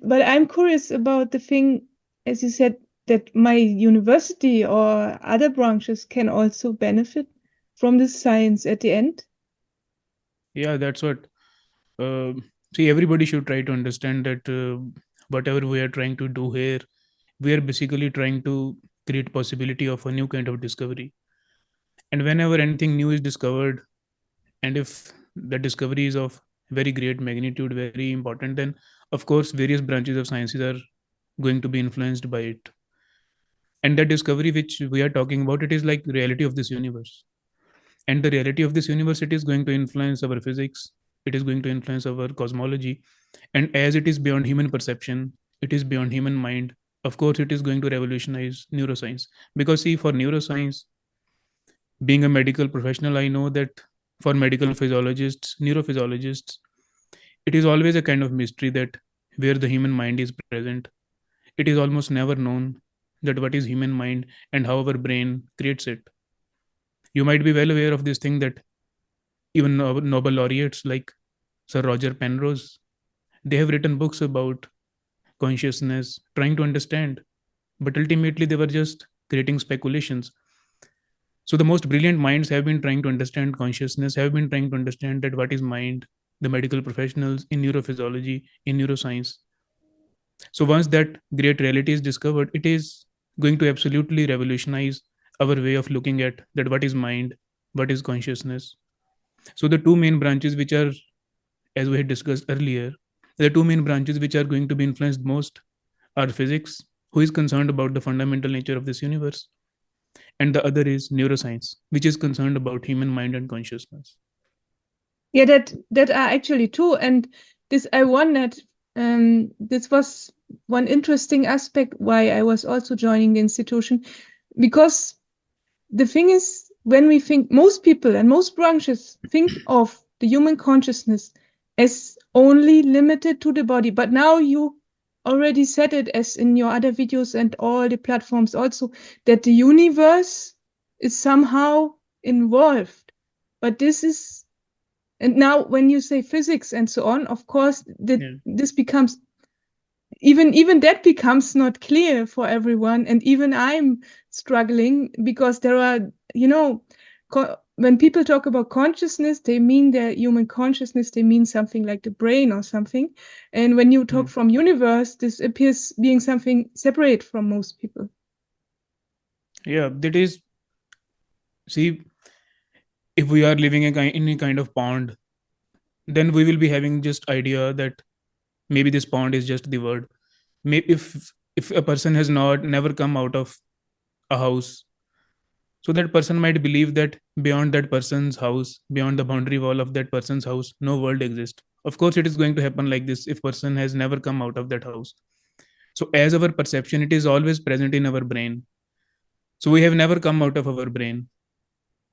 But I'm curious about the thing, as you said, that my university or other branches can also benefit from this science at the end. Yeah, that's what. Uh, See, everybody should try to understand that whatever we are trying to do here, we are basically trying to create possibility of a new kind of discovery. And whenever anything new is discovered, and if the discovery is of very great magnitude, very important, then of course various branches of sciences are going to be influenced by it. And that discovery which we are talking about, it is like reality of this universe. And the reality of this universe, it is going to influence our physics, it is going to influence our cosmology. And as it is beyond human perception, it is beyond human mind, of course it is going to revolutionize neuroscience. Because see, for neuroscience, being a medical professional, I know that for medical physiologists, neurophysiologists, it is always a kind of mystery that where the human mind is present. It is almost never known that what is human mind and how our brain creates it. You might be well aware of this thing that even Nobel laureates like Sir Roger Penrose, they have written books about consciousness, trying to understand, but ultimately they were just creating speculations. So the most brilliant minds have been trying to understand consciousness, have been trying to understand that what is mind, the medical professionals in neurophysiology, in neuroscience. So once that great reality is discovered, it is going to absolutely revolutionize our way of looking at that what is mind, what is consciousness. So the two main branches which are, as we had discussed earlier, the two main branches which are going to be influenced most are physics, who is concerned about the fundamental nature of this universe, and the other is neuroscience, which is concerned about human mind and consciousness. Yeah, that are actually true. And this I wondered, this was one interesting aspect why I was also joining the institution, because the thing is, when we think, most people and most branches think of the human consciousness as only limited to the body. But now you already said it, as in your other videos and all the platforms also, that the universe is somehow involved. But this is, and now when you say physics and so on, of course, that Yeah. this becomes, even that becomes not clear for everyone. And even I'm struggling, because there are, when people talk about consciousness, they mean their human consciousness, they mean something like the brain or something. And when you talk Mm. from universe, this appears being something separate from most people. Yeah, that is, see, if we are living in a kind of pond, then we will be having just idea that maybe this pond is just the word. Maybe if a person has not never come out of a house, so that person might believe that beyond that person's house, beyond the boundary wall of that person's house, no world exists. Of course it is going to happen like this if person has never come out of that house. So as our perception, it is always present in our brain. So we have never come out of our brain.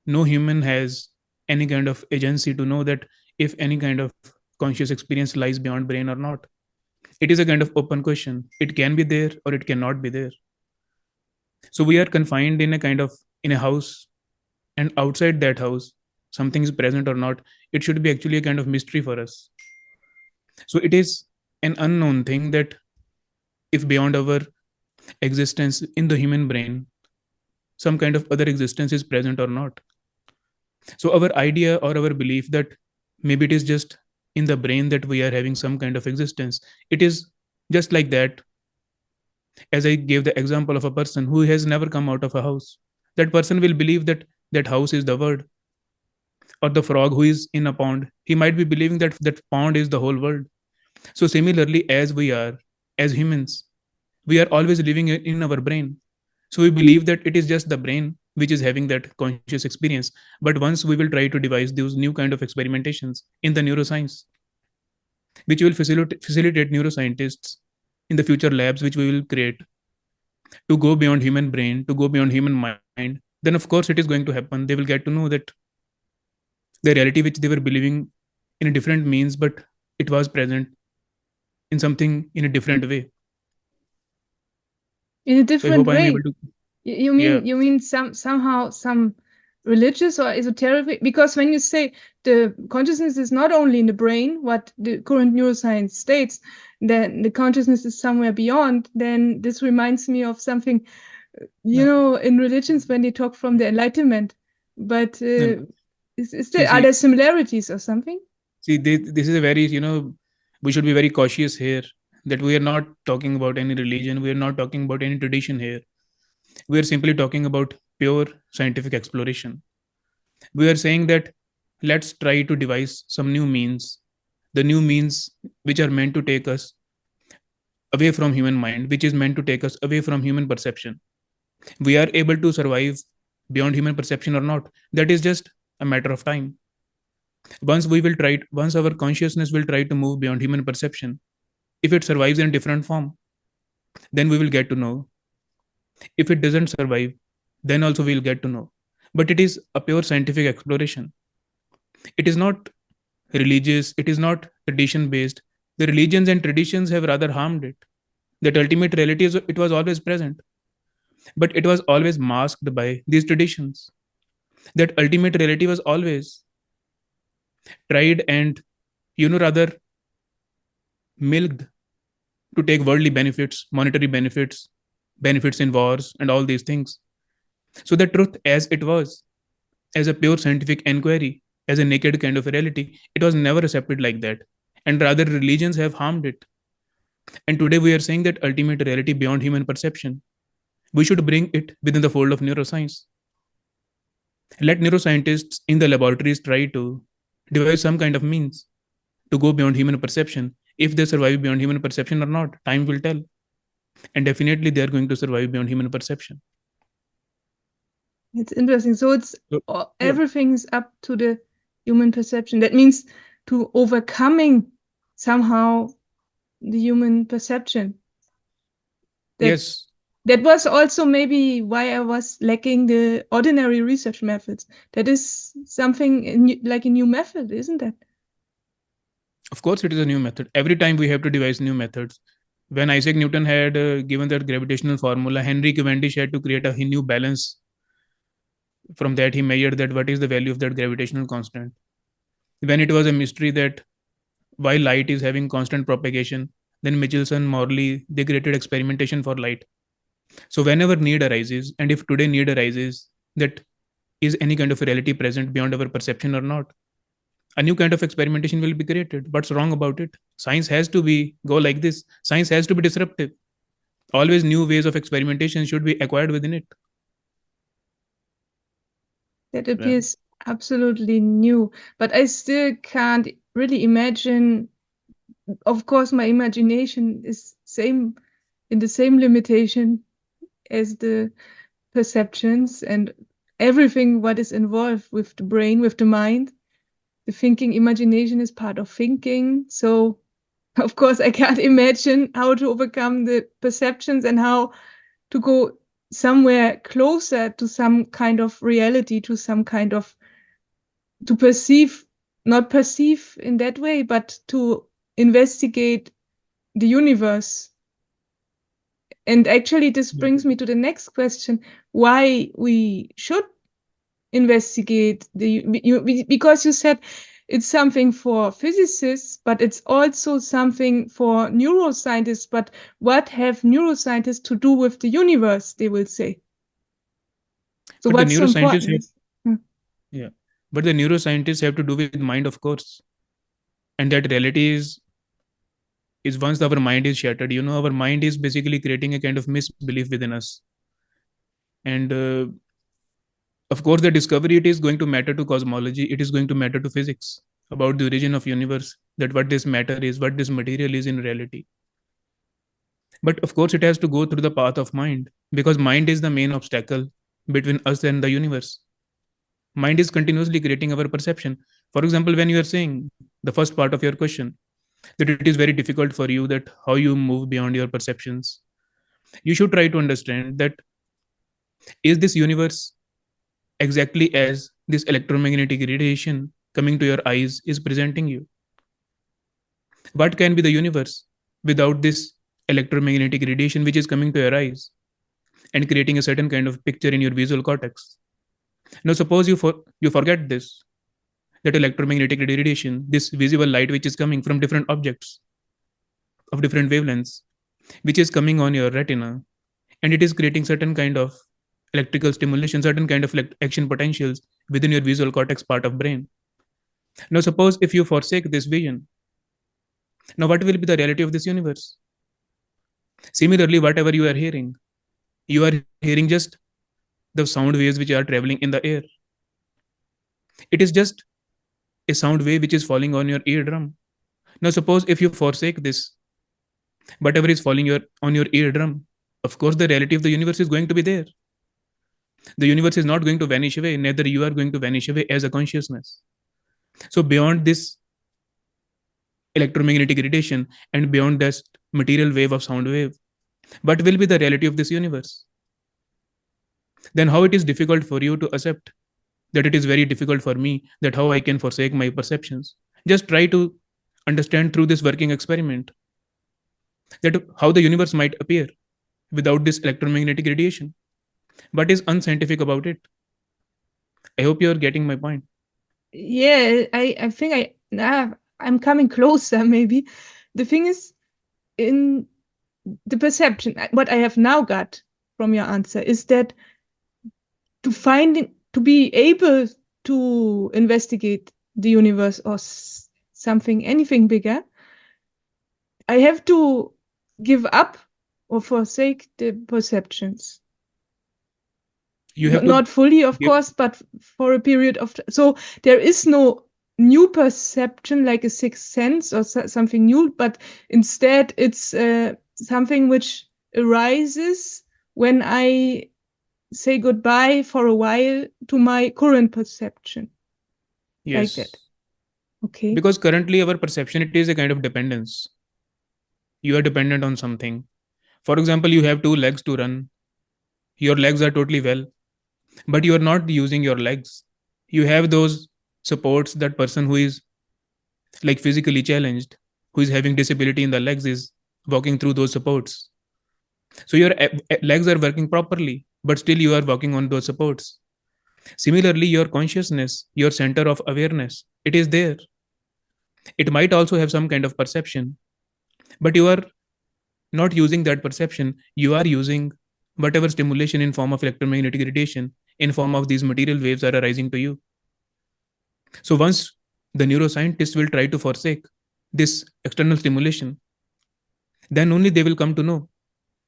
No human has any kind of agency to know that if any kind of conscious experience lies beyond brain or not. It is a kind of open question. It can be there or it cannot be there. So we are confined in a kind of in a house, and outside that house something is present or not, it should be actually a kind of mystery for us. So it is an unknown thing that if beyond our existence in the human brain some kind of other existence is present or not. So our idea or our belief that maybe it is just in the brain that we are having some kind of existence, it is just like that. As I gave the example of a person who has never come out of a house, that person will believe that that house is the world. Or the frog who is in a pond, he might be believing that that pond is the whole world. So similarly, as we are, as humans, we are always living in our brain. So we believe that it is just the brain which is having that conscious experience. But once we will try to devise those new kind of experimentations in the neuroscience, which will facilitate neuroscientists in the future labs which we will create to go beyond human brain, to go beyond human mind, then of course it is going to happen. They will get to know that the reality which they were believing in a different means, but it was present in something in a different way. In a So I hope different I am way. able to. You Yeah. mean, somehow some religious or esoteric way? Because when you say the consciousness is not only in the brain, what the current neuroscience states, then the consciousness is somewhere beyond, then this reminds me of something, in religions when they talk from the enlightenment. But are See, there similarities or something? this is a very, we should be very cautious here, that we are not talking about any religion, we are not talking about any tradition here. We are simply talking about pure scientific exploration. We are saying that let's try to devise some new means, the new means which are meant to take us away from human mind, which is meant to take us away from human perception. We are able to survive beyond human perception or not, that is just a matter of time. Once our consciousness will try to move beyond human perception, if it survives in different form, then we will get to know. If it doesn't survive, then also we'll get to know. But it is a pure scientific exploration. It is not religious, it is not tradition based. The religions and traditions have rather harmed it. That ultimate reality is, it was always present, but it was always masked by these traditions. That ultimate reality was always tried and, rather milked to take worldly benefits, monetary benefits, benefits in wars, and all these things. So the truth as it was, as a pure scientific inquiry, as a naked kind of a reality, it was never accepted like that. And rather, religions have harmed it. And today we are saying that ultimate reality beyond human perception, we should bring it within the fold of neuroscience. Let neuroscientists in the laboratories try to devise some kind of means to go beyond human perception. If they survive beyond human perception or not, time will tell. And definitely they are going to survive beyond human perception. It's interesting. So it's Yeah. everything is up to the human perception. That means to overcoming somehow the human perception. Yes. That was also maybe why I was lacking the ordinary research methods. That is something like a new method, isn't that? Of course, it is a new method. Every time we have to devise new methods. When Isaac Newton had given that gravitational formula, Henry Cavendish had to create a new balance. From that, he measured that what is the value of that gravitational constant. When it was a mystery that why light is having constant propagation, then Michelson, Morley, they created experimentation for light. So whenever need arises, and if today need arises, that is any kind of reality present beyond our perception or not, a new kind of experimentation will be created. What's wrong about it? Science has to be go like this. Science has to be disruptive. Always new ways of experimentation should be acquired within it. That appears absolutely new, but I still can't really imagine. Of course, my imagination is in the same limitation as the perceptions and everything what is involved with the brain, with the mind. The thinking imagination is part of thinking. So, of course, I can't imagine how to overcome the perceptions and how to go somewhere closer to some kind of reality, to some kind of, to perceive, not perceive in that way, but to investigate the universe. And actually, this brings me to the next question, why we should investigate because you said it's something for physicists, but it's also something for neuroscientists. But what have neuroscientists to do with the universe, they will say. So But the what's so neuroscientists important? yeah, but the neuroscientists have to do with mind, of course, and that reality is once our mind is shattered. Our mind is basically creating a kind of misbelief within us, and of course the discovery, it is going to matter to cosmology, it is going to matter to physics about the origin of universe, that what this matter is, what this material is in reality. But of course it has to go through the path of mind, because mind is the main obstacle between us and the universe. Mind is continuously creating our perception. For example, when you are saying the first part of your question, that it is very difficult for you, that how you move beyond your perceptions, you should try to understand that is this universe exactly as this electromagnetic radiation coming to your eyes is presenting you? What can be the universe without this electromagnetic radiation which is coming to your eyes and creating a certain kind of picture in your visual cortex? Now, suppose you forget this, that electromagnetic radiation, this visible light which is coming from different objects. of different wavelengths, which is coming on your retina, and it is creating certain kind of electrical stimulation, certain kind of action potentials within your visual cortex part of brain. Now, suppose if you forsake this vision, now what will be the reality of this universe? Similarly, whatever you are hearing just the sound waves which are traveling in the air. It is just a sound wave which is falling on your eardrum. Now, suppose if you forsake this, whatever is falling on your eardrum, of course, the reality of the universe is going to be there. The universe is not going to vanish away, neither you are going to vanish away as a consciousness. So, beyond this electromagnetic radiation and beyond that material wave of sound wave, what will be the reality of this universe? Then, how it is difficult for you to accept that it is very difficult for me, that how I can forsake my perceptions. Just try to understand through this working experiment that how the universe might appear without this electromagnetic radiation. What is unscientific about it? I hope you are getting my point. Yeah, I think I'm coming closer maybe. The thing is, in the perception, what I have now got from your answer is that to be able to investigate the universe or anything bigger, I have to give up or forsake the perceptions. You have Not fully, of give, course, but for a period of so there is no new perception like a sixth sense or something new, but instead it's something which arises when I say goodbye for a while to my current perception. yes. Like that. Okay. Because currently our perception, it is a kind of dependence. You are dependent on something. For example, you have two legs to run. Your legs are totally well, but you are not using your legs. You have those supports. That person who is like physically challenged, who is having disability in the legs, is walking through those supports. So your legs are working properly, but still you are walking on those supports. Similarly, your consciousness, your center of awareness, it is there. It might also have some kind of perception, but you are not using that perception. You are using whatever stimulation in form of electromagnetic radiation, in form of these material waves are arising to you. So once the neuroscientists will try to forsake this external stimulation, then only they will come to know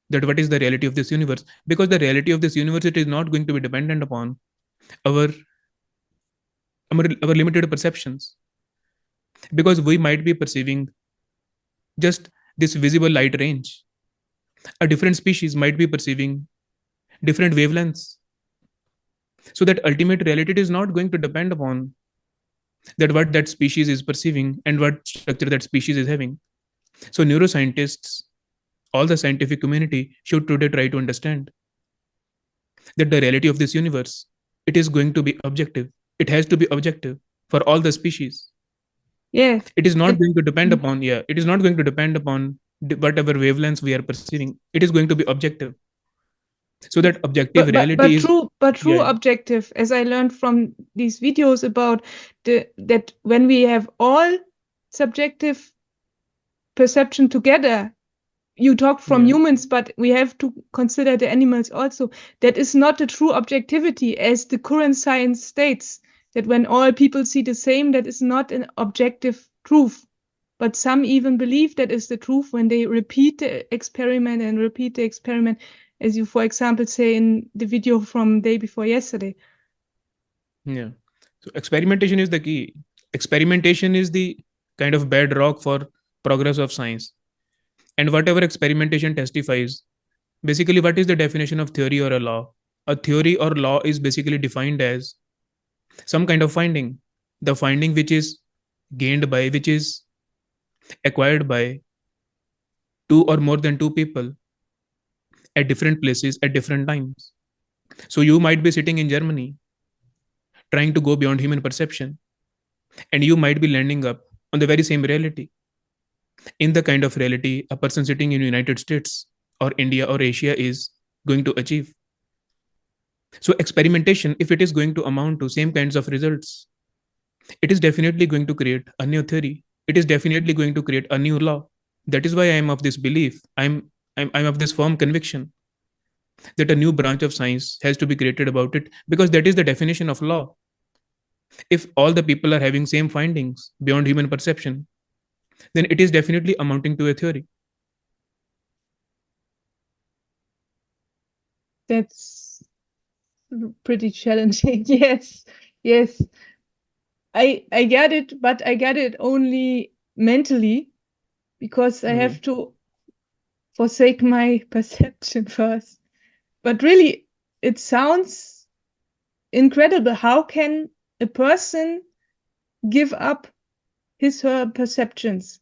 that what is the reality of this universe. Because the reality of this universe, it is not going to be dependent upon our our limited perceptions, because we might be perceiving just this visible light range. A different species might be perceiving different wavelengths. So that ultimate reality is not going to depend upon that what that species is perceiving and what structure that species is having. So neuroscientists, all the scientific community should today try to understand that the reality of this universe, it is going to be objective. It has to be objective for all the species. Yeah. It is not going to depend upon, it is not going to depend upon whatever wavelengths we are perceiving. It is going to be objective. So that objective reality is, true objective, as I learned from these videos about that when we have all subjective perception together, you talk from humans, but we have to consider the animals also. That is not the true objectivity, as the current science states, that when all people see the same, that is not an objective truth. But some even believe that is the truth when they repeat the experiment and repeat the experiment, as you, for example, say in the video from day before yesterday. Yeah. So experimentation is the key. Experimentation is the kind of bedrock for progress of science. And whatever experimentation testifies, basically, what is the definition of theory or a law? A theory or law is basically defined as some kind of finding. The finding which is gained by, which is acquired by two or more than two people at different places at different times. So you might be sitting in Germany trying to go beyond human perception, and you might be landing up on the very same reality. In the kind of reality a person sitting in United States or India or Asia is going to achieve. So experimentation, if it is going to amount to same kinds of results, it is definitely going to create a new theory. It is definitely going to create a new law. That is why I am of this belief. I'm of this firm conviction that a new branch of science has to be created about it, because that is the definition of law. If all the people are having same findings beyond human perception, then it is definitely amounting to a theory. That's pretty challenging. Yes, yes. I get it, but I get it only mentally because I Yeah. have to forsake my perception first. But really, it sounds incredible. How can a person give up his her perceptions,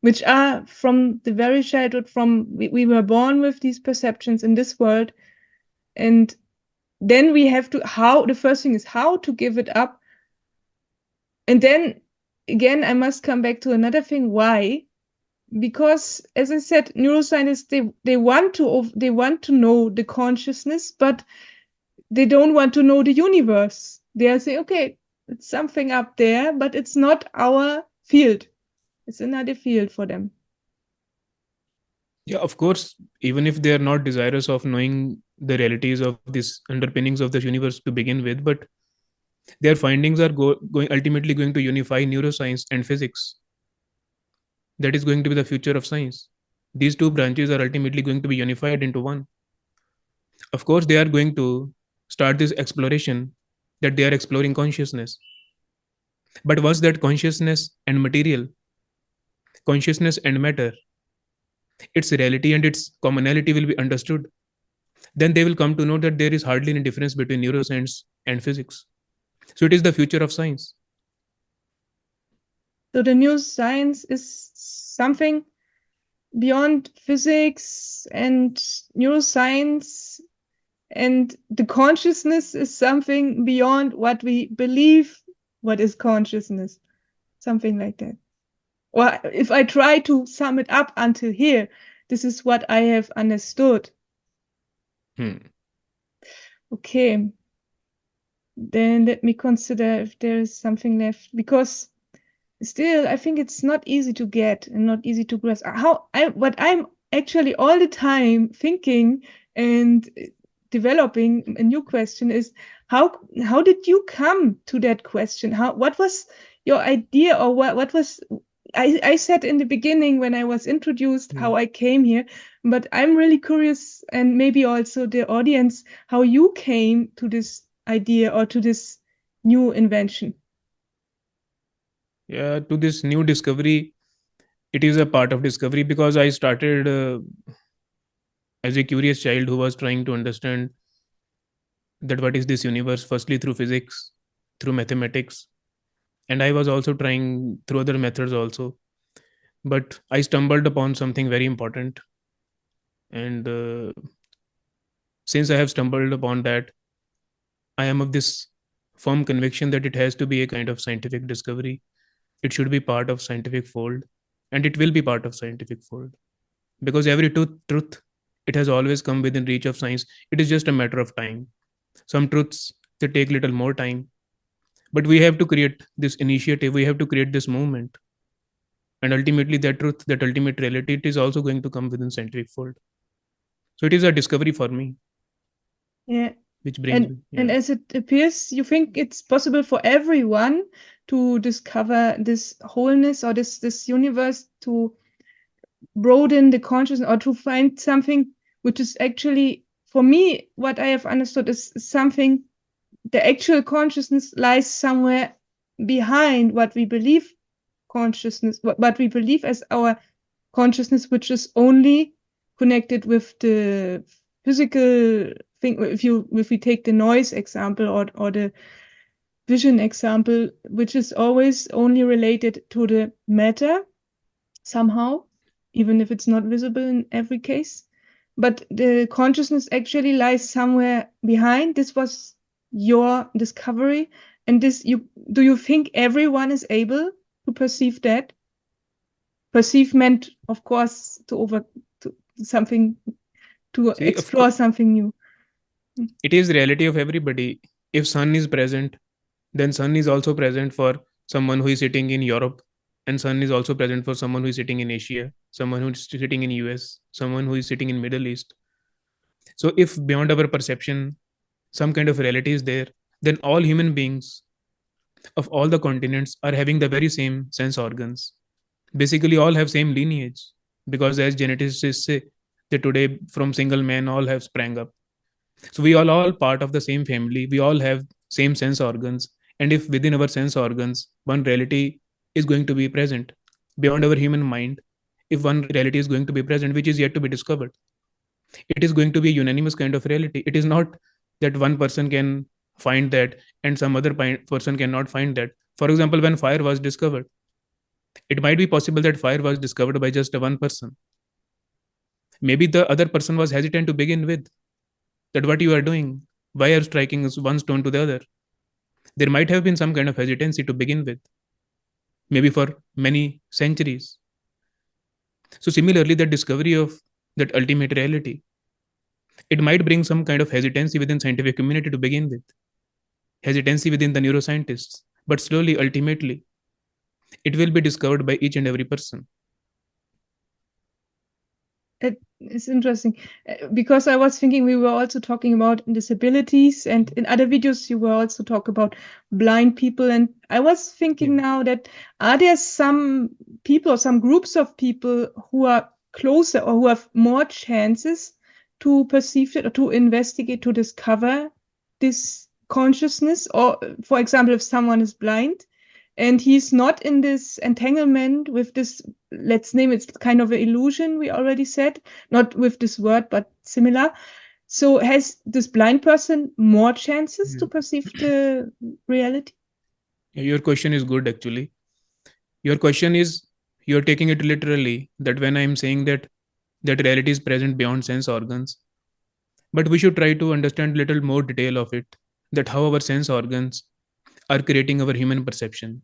which are from the very childhood, we were born with these perceptions in this world, and then we have to how the first thing is how to give it up. And then again, I must come back to another thing. Why? Because as I said, neuroscientists they want to know the consciousness, but they don't want to know the universe. They are saying, okay, it's something up there, but it's not our field. It's another field for them. Yeah, of course, even if they are not desirous of knowing the realities of these underpinnings of this universe to begin with, but their findings are going ultimately going to unify neuroscience and physics. That is going to be the future of science. These two branches are ultimately going to be unified into one. Of course, they are going to start this exploration that they are exploring consciousness. But once that consciousness and material, consciousness and matter, its reality and its commonality will be understood, then they will come to know that there is hardly any difference between neuroscience and physics. So it is the future of science. So the new science is something beyond physics and neuroscience, and the consciousness is something beyond what we believe what is consciousness, something like that. Or if I try to sum it up until here, this is what I have understood. Hmm. Okay, then let me consider if there is something left, because still I think it's not easy to get and not easy to grasp. What I'm actually all the time thinking and developing a new question is how did you come to that question? What was your idea, or what was I said in the beginning when I was introduced Hmm. how I came here, but I'm really curious, and maybe also the audience, how you came to this idea or to this new invention. Yeah, to this new discovery, it is a part of discovery because I started as a curious child who was trying to understand that what is this universe, firstly through physics, through mathematics, and I was also trying through other methods also. But I stumbled upon something very important, and since I have stumbled upon that, I am of this firm conviction that it has to be a kind of scientific discovery. It should be part of scientific fold, and it will be part of scientific fold, because every truth, it has always come within reach of science. It is just a matter of time. Some truths, they take little more time, but we have to create this initiative, we have to create this movement, and ultimately that truth, that ultimate reality, it is also going to come within scientific fold. So it is a discovery for me, Yeah. which brings me, And yeah. as it appears, you think it's possible for everyone to discover this wholeness or this universe, to broaden the consciousness, or to find something which is actually, for me, what I have understood is something, the actual consciousness lies somewhere behind what we believe consciousness, what we believe as our consciousness, which is only connected with the physical thing. If we take the noise example, or the vision example, which is always only related to the matter somehow, even if it's not visible in every case. But the consciousness actually lies somewhere behind. This was your discovery, and this you do you think everyone is able to perceive that? Perceive meant, of course, to something, to See, of explore course, something new. it is reality of everybody. If sun is present, then sun is also present for someone who is sitting in Europe, and sun is also present for someone who is sitting in Asia, someone who is sitting in US, someone who is sitting in Middle East. So if beyond our perception some kind of reality is there, then all human beings of all the continents are having the very same sense organs, basically all have same lineage, because as geneticists say that today from single man all have sprang up. So we all part of the same family, we all have same sense organs. And if within our sense organs one reality is going to be present beyond our human mind, if one reality is going to be present which is yet to be discovered, it is going to be a unanimous kind of reality. It is not that one person can find that and some other person cannot find that. For example, when fire was discovered, it might be possible that fire was discovered by just one person. Maybe the other person was hesitant to begin with, that what you are doing, why are you striking one stone to the other. There might have been some kind of hesitancy to begin with, maybe for many centuries. So similarly, the discovery of that ultimate reality, it might bring some kind of hesitancy within scientific community to begin with, hesitancy within the neuroscientists, but slowly, ultimately, it will be discovered by each and every person. It's interesting because I was thinking we were also talking about disabilities, and in other videos you were also talk about blind people, and I was thinking now that are there some people or some groups of people who are closer or who have more chances to perceive it or to investigate, to discover this consciousness? Or for example, if someone is blind and he's not in this entanglement with this, let's name it kind of an illusion, we already said, not with this word, but similar. So has this blind person more chances to perceive the reality? Your question is good, actually. Your question is, you're taking it literally, that when I'm saying that reality is present beyond sense organs, but we should try to understand little more detail of it, that how our sense organs are creating our human perception.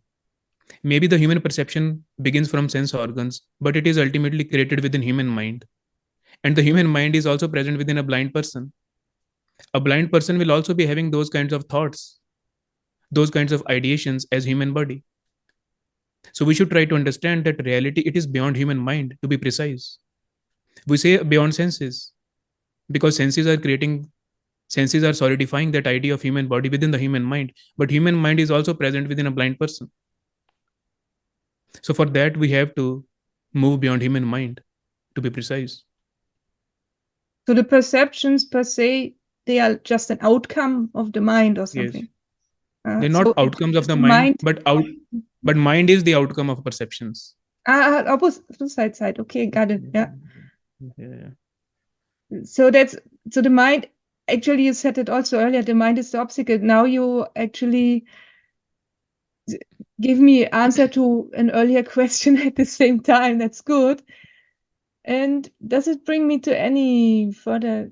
Maybe the human perception begins from sense organs, but it is ultimately created within human mind. And the human mind is also present within a blind person. A blind person will also be having those kinds of thoughts, those kinds of ideations as human body. So we should try to understand that reality, it is beyond human mind, to be precise. We say beyond senses because senses are solidifying that idea of human body within the human mind, but human mind is also present within a blind person. So for that we have to move beyond human mind, to be precise. So the perceptions per se, they are just an outcome of the mind or something. Yes. They're not outcomes of the mind, but mind is the outcome of perceptions. Opposite side. Okay, got it. Yeah. So the mind, actually you said it also earlier, the mind is the obstacle. Now you actually give me answer to an earlier question at the same time. That's good. And does it bring me to any further?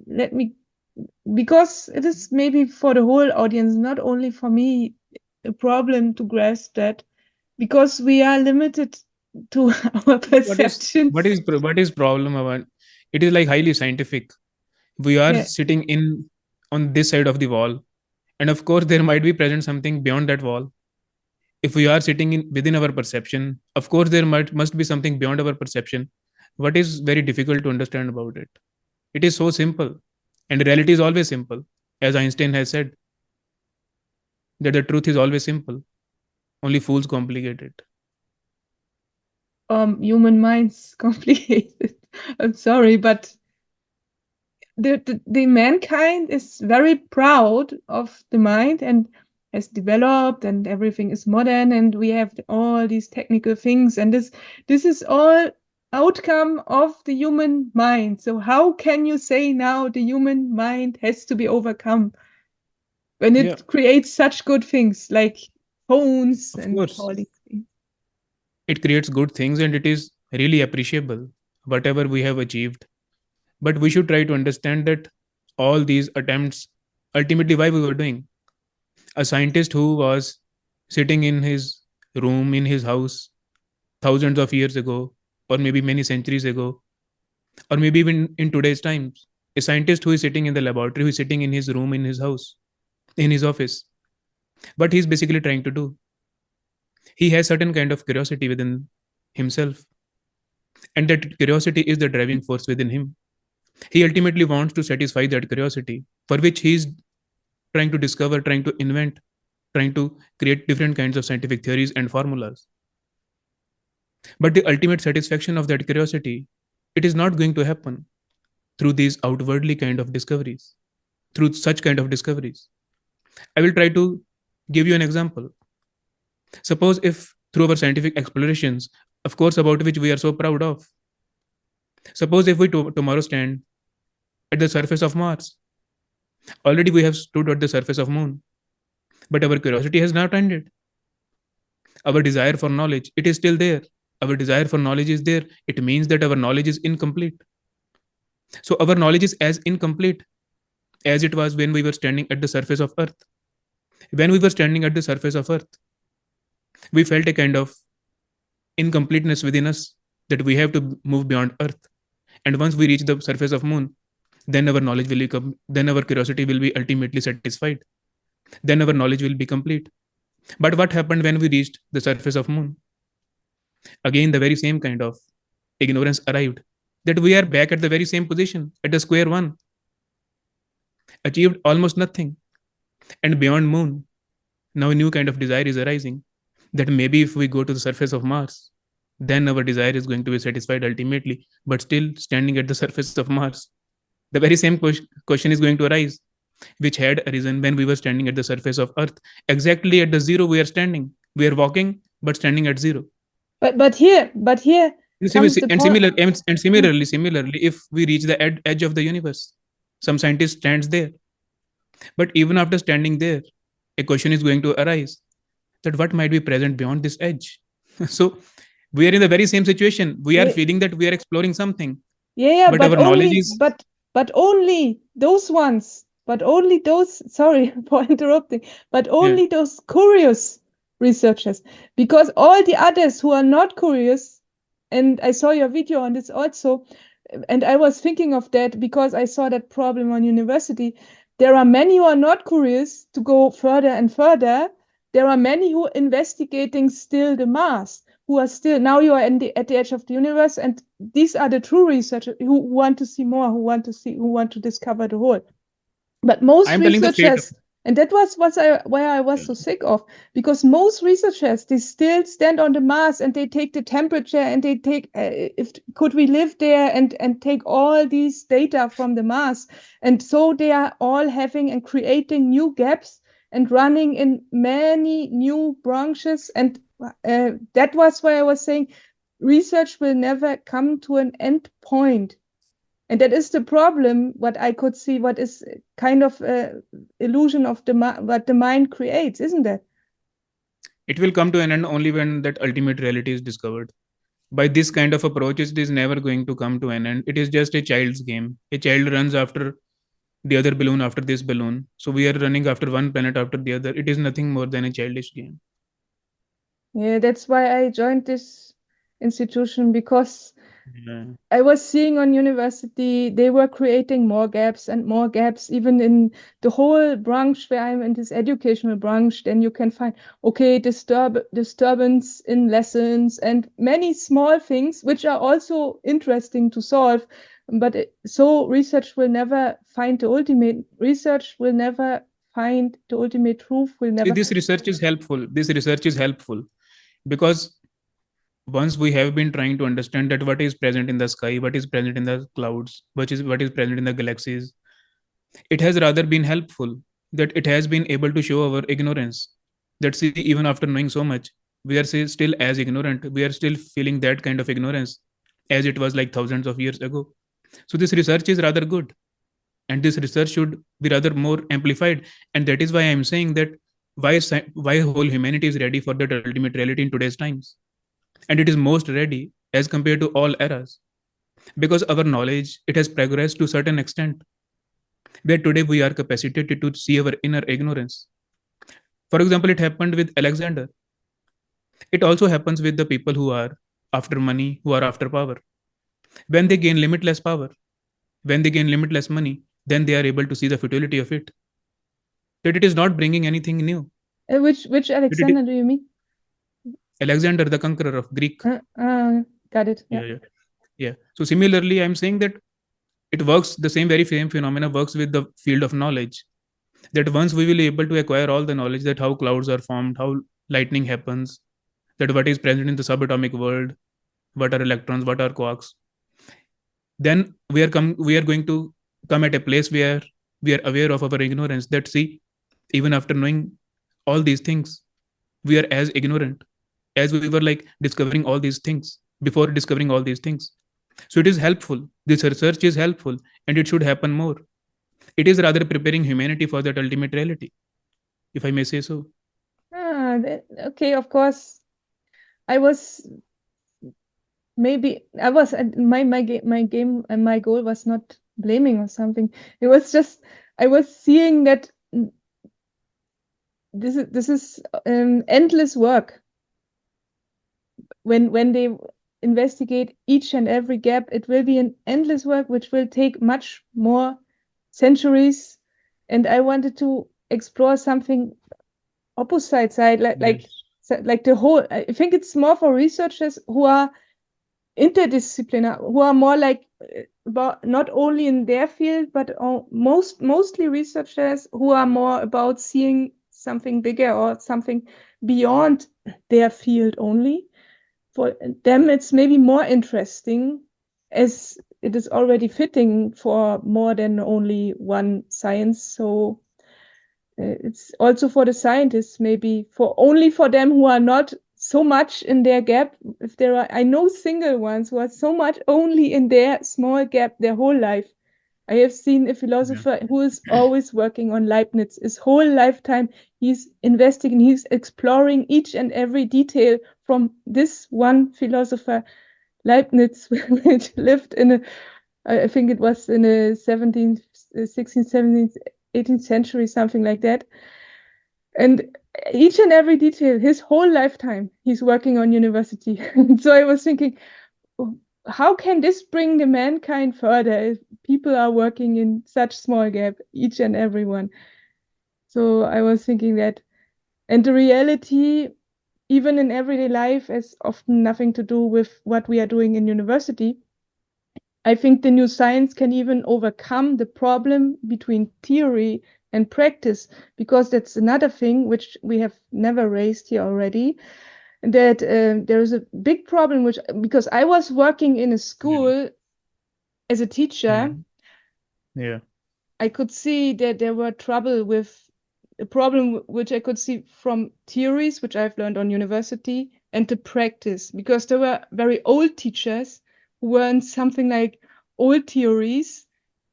Because it is maybe for the whole audience, not only for me, a problem to grasp that, because we are limited to our perceptions. What is problem about it? Is like highly scientific. We are sitting on this side of the wall, and of course there might be present something beyond that wall. If we are sitting within our perception, of course there must be something beyond our perception. What is very difficult to understand about it? It is so simple, and reality is always simple, as Einstein has said, that the truth is always simple. Only fools complicate it. Human minds complicated. I'm sorry, but the mankind is very proud of the mind and has developed, and everything is modern, and we have all these technical things, and this is all outcome of the human mind. So how can you say now the human mind has to be overcome when it creates such good things like phones and all these things? It creates good things and it is really appreciable, whatever we have achieved. But we should try to understand that all these attempts, ultimately, why we were doing. A scientist who was sitting in his room, in his house, thousands of years ago, or maybe many centuries ago, or maybe even in today's times, a scientist who is sitting in the laboratory, who is sitting in his room, in his house, in his office, what he's basically trying to do, he has certain kind of curiosity within himself, and that curiosity is the driving force within him. He ultimately wants to satisfy that curiosity, for which he is trying to discover, trying to invent, trying to create different kinds of scientific theories and formulas. But the ultimate satisfaction of that curiosity, it is not going to happen through these outwardly kind of discoveries, through such kind of discoveries. I will try to give you an example. Suppose if through our scientific explorations, of course, about which we are so proud of, suppose if we tomorrow stand at the surface of Mars, already we have stood at the surface of Moon, but our curiosity has not ended. Our desire for knowledge, it is still there. Our desire for knowledge is there. It means that our knowledge is incomplete. So our knowledge is as incomplete as it was when we were standing at the surface of Earth. When we were standing at the surface of Earth, we felt a kind of incompleteness within us, that we have to move beyond Earth. And once we reach the surface of Moon, then our knowledge will become, then our curiosity will be ultimately satisfied. Then our knowledge will be complete. But what happened when we reached the surface of Moon? Again, the very same kind of ignorance arrived, that we are back at the very same position, at the square one, achieved almost nothing. And beyond Moon, now a new kind of desire is arising, that maybe if we go to the surface of Mars, then our desire is going to be satisfied ultimately. But still standing at the surface of Mars, the very same question is going to arise, which had arisen when we were standing at the surface of Earth. Exactly at the zero we are standing. We are walking, but standing at zero. But here comes the point. And similarly, if we reach the edge of the universe, some scientist stands there. But even after standing there, a question is going to arise, that what might be present beyond this edge. So we are in the very same situation. We are Yeah, feeling that we are exploring something, yeah, but our knowledge is. but only those ones, but only those, sorry for interrupting, but Yeah, only those curious researchers, because all the others who are not curious, and I saw your video on this also, and I was thinking of that because I saw that problem on university. There are many who are not curious to go further and further. There are many who are investigating still the Mars, who are still, now you are at the edge of the universe, and these are the true researchers who want to see more, who want to discover the whole. But most I'm telling the fate. researchers, and that was why I was so sick of, because most researchers, they still stand on the Mars and they take the temperature and they take, if could we live there, and take all these data from the Mars. And so they are all having and creating new gaps and running in many new branches. And that was why I was saying research will never come to an end point. And that is the problem, what I could see, what is kind of illusion of what the mind creates, isn't it? It will come to an end only when that ultimate reality is discovered. By this kind of approach, it is never going to come to an end. It is just a child's game. A child runs after the other balloon after this balloon. So we are running after one planet after the other. It is nothing more than a childish game. Yeah, that's why I joined this institution, because Yeah. I was seeing on university they were creating more gaps and more gaps, even in the whole branch where I'm in, this educational branch. Then you can find, okay, disturbance in lessons and many small things which are also interesting to solve. But so research will never find the ultimate. Research will never find the ultimate truth. Will See, never. this research is helpful. This research is helpful because once we have been trying to understand that what is present in the sky, what is present in the clouds, what is present in the galaxies, it has rather been helpful that it has been able to show our ignorance. That see, even after knowing so much, we are still as ignorant. We are still feeling that kind of ignorance as it was like thousands of years ago. So this research is rather good, and this research should be rather more amplified. And that is why I am saying that why whole humanity is ready for that ultimate reality in today's times, and it is most ready as compared to all eras, because our knowledge, it has progressed to a certain extent where today we are capacitated to see our inner ignorance. For example, it happened with Alexander. It also happens with the people who are after money, who are after power. When they gain limitless power, when they gain limitless money, then they are able to see the futility of it, that it is not bringing anything new. Which That it, Alexander do you mean? Alexander the Conqueror of Greek. Uh, uh, got it. Yeah. Yeah, yeah, yeah. So similarly, I'm saying that it works, the same phenomena works with the field of knowledge. That once we will be able to acquire all the knowledge, that how clouds are formed, how lightning happens, that what is present in the subatomic world, what are electrons, what are quarks, then we are going to come at a place where we are aware of our ignorance. That see, even after knowing all these things, we are as ignorant as we were like discovering all these things before discovering all these things. So it is helpful, this research is helpful, and it should happen more. It is rather preparing humanity for that ultimate reality, if I may say so. Okay, of course. I was maybe I was my game and my goal was not blaming or something. It was just I was seeing that this is endless work when they investigate each and every gap. It will be an endless work which will take much more centuries, and I wanted to explore something opposite side, Yes. like the whole. I think it's more for researchers who are interdisciplinary, who are more like about not only in their field, but mostly researchers who are more about seeing something bigger or something beyond their field only. For them, it's maybe more interesting, as it is already fitting for more than only one science. So it's also for the scientists, maybe for only for them who are not so much in their gap. If there are, I know single ones who are so much only in their small gap their whole life. I have seen a Yeah. philosopher who is always working on Leibniz. His whole lifetime, he's investigating, he's exploring each and every detail from this one philosopher, Leibniz, which lived in a, I think it was in the 17th, 16th, 17th, 18th century, something like that. And each and every detail, his whole lifetime, he's working on university. So I was thinking, oh, how can this bring the mankind further if people are working in such small gap, each and every one? So I was thinking that, and the reality, even in everyday life, has often nothing to do with what we are doing in university. I think the new science can even overcome the problem between theory and practice, because that's another thing which we have never raised here already. That there is a big problem, which because I was working in a Yeah. school as a teacher, Mhm. Yeah. I could see that there were trouble with a problem which I could see from theories which I've learned on university and the practice, because there were very old teachers who were in something like old theories,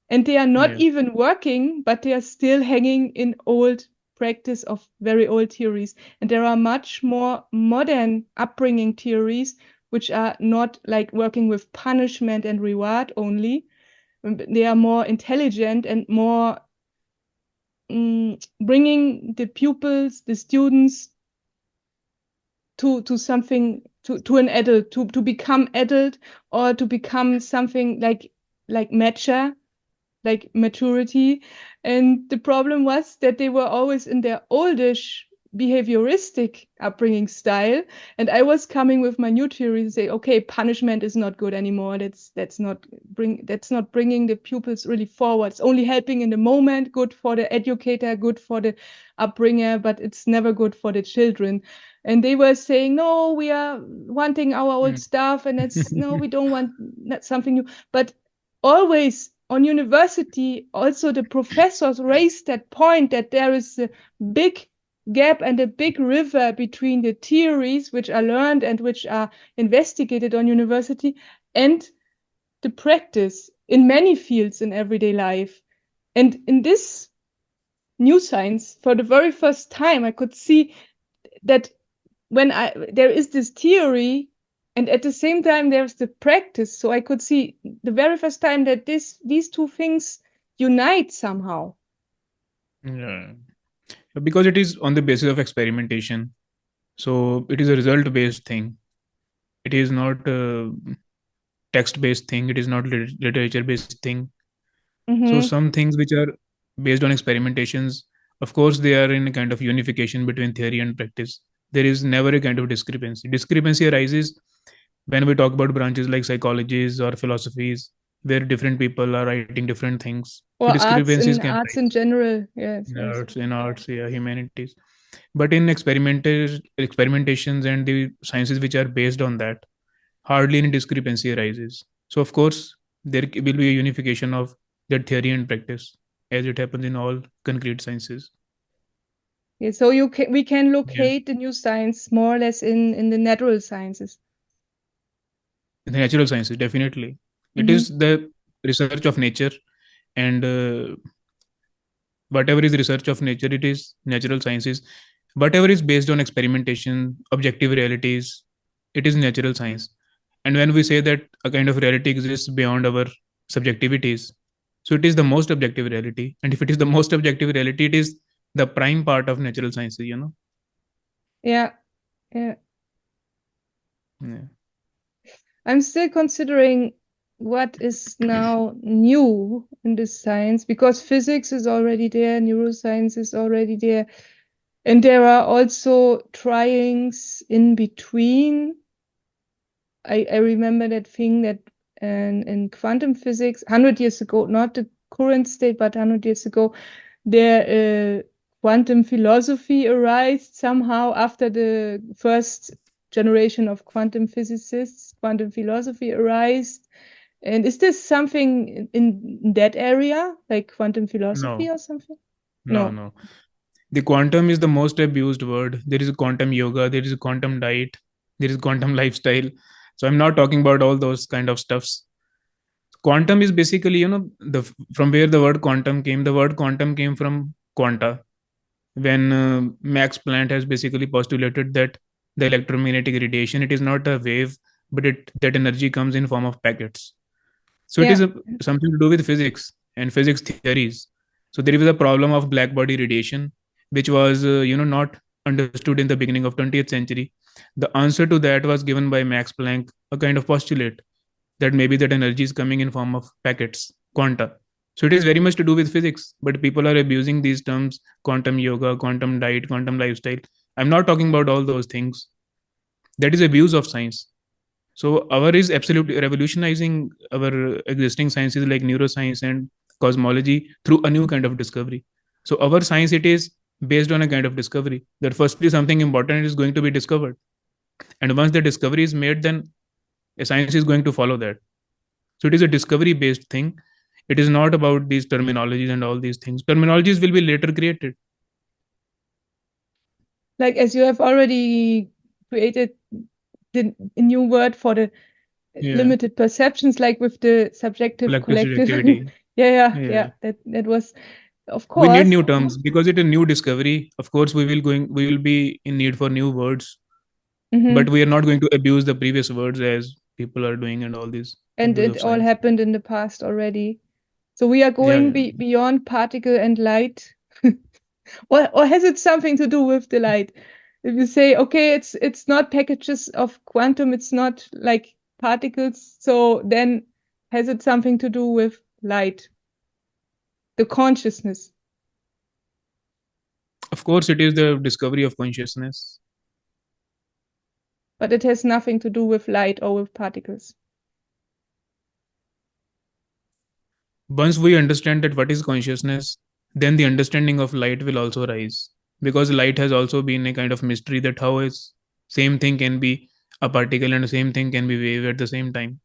and they are not Yeah. even working, but they are still hanging in old practice of very old theories. And there are much more modern upbringing theories which are not like working with punishment and reward only. They are more intelligent and more bringing the pupils, the students to something, to an adult, to become adult, or to become something like mature, like maturity. And the problem was that they were always in their oldish behavioristic upbringing style, and I was coming with my new theory to say, okay, punishment is not good anymore. That's not bringing the pupils really forward. It's only helping in the moment, good for the educator, good for the upbringer, but it's never good for the children. And they were saying, no, we are wanting our old Mm. stuff, and it's no, we don't want something new. But always on university, also the professors raised that point that there is a big gap and a big river between the theories which are learned and which are investigated on university and the practice in many fields in everyday life. And in this new science, for the very first time, I could see that when there is this theory, and at the same time there's the practice, so I could see the very first time that these two things unite somehow. Yeah. Because it is on the basis of experimentation. So it is a result based thing. It is not a text based thing. It is not literature based thing. So Mm-hmm. some things which are based on experimentations, of course, they are in a kind of unification between theory and practice. there is never a kind of discrepancy. Discrepancy arises when we talk about branches like psychologies or philosophies, where different people are writing different things. So Or discrepancies can arts arise in general. Yes, in yes. arts, yeah, humanities. But in experimentations and the sciences which are based on that, hardly any discrepancy arises. So of course, there will be a unification of that theory and practice, as it happens in all concrete sciences. Yeah, so we can Yeah, locate the new science more or less in the natural sciences. in the natural sciences, definitely, it Hmm. is the research of nature, and whatever is research of nature, it is natural sciences. Whatever is based on experimentation, objective realities, it is natural science. And when we say that a kind of reality exists beyond our subjectivities, so it is the most objective reality. And if it is the most objective reality, it is the prime part of natural sciences, you know. Yeah, yeah. Yeah. I'm still considering what is now new in this science because physics is already there, neuroscience is already there, and there are also tryings in between. I remember that thing that in quantum physics 100 years ago, not the current state, but 100 years ago, there quantum philosophy arose somehow after the first generation of quantum physicists. Quantum philosophy arose. And is this something in that area, like quantum philosophy No, or something? no, No. no. The quantum is the most abused word. There is a quantum yoga, there is a quantum diet, there is quantum lifestyle. So I'm not talking about all those kind of stuffs. Quantum is basically, the from where the word quantum came. The word quantum came from quanta, when Max Planck has basically postulated that the electromagnetic radiation, it is not a wave, but it that energy comes in form of packets. So it is Yeah. something to do with physics and physics theories. So there was a problem of black body radiation, which was not understood in the beginning of 20th century. The answer to that was given by Max Planck, a kind of postulate that maybe that energy is coming in form of packets, quanta. So it is very much to do with physics, but people are abusing these terms: quantum yoga, quantum diet, quantum lifestyle. I'm not talking about all those things. That is abuse of science. So our is absolutely revolutionizing our existing sciences like neuroscience and cosmology through a new kind of discovery. So our science, it is based on a kind of discovery that firstly something important is going to be discovered, and once the discovery is made, then a science is going to follow that. So it is a discovery based thing. It is not about these terminologies and all these things. Terminologies will be later created. Like as you have already created the a new word for the Yeah, limited perceptions, like with the subjective collective collective. subjectivity. Yeah, yeah, Yeah, yeah. That was, of we need course. new terms because it is a new discovery. Of course, we will be in need for new words, but Hmm. we are not going to abuse the previous words as people are doing and all these And abuse it of all science. happened in the past already. So we are Yeah, going yeah. beyond particle and light. Or has it something to do with the light? If you say, okay, it's not packages of quantum, it's not like particles, so then has it something to do with light, the consciousness? Of course, it is the discovery of consciousness. But it has nothing to do with light or with particles. Once we understand that what is consciousness, then the understanding of light will also rise, because light has also been a kind of mystery, that how is same thing can be a particle and the same thing can be wave at the same time.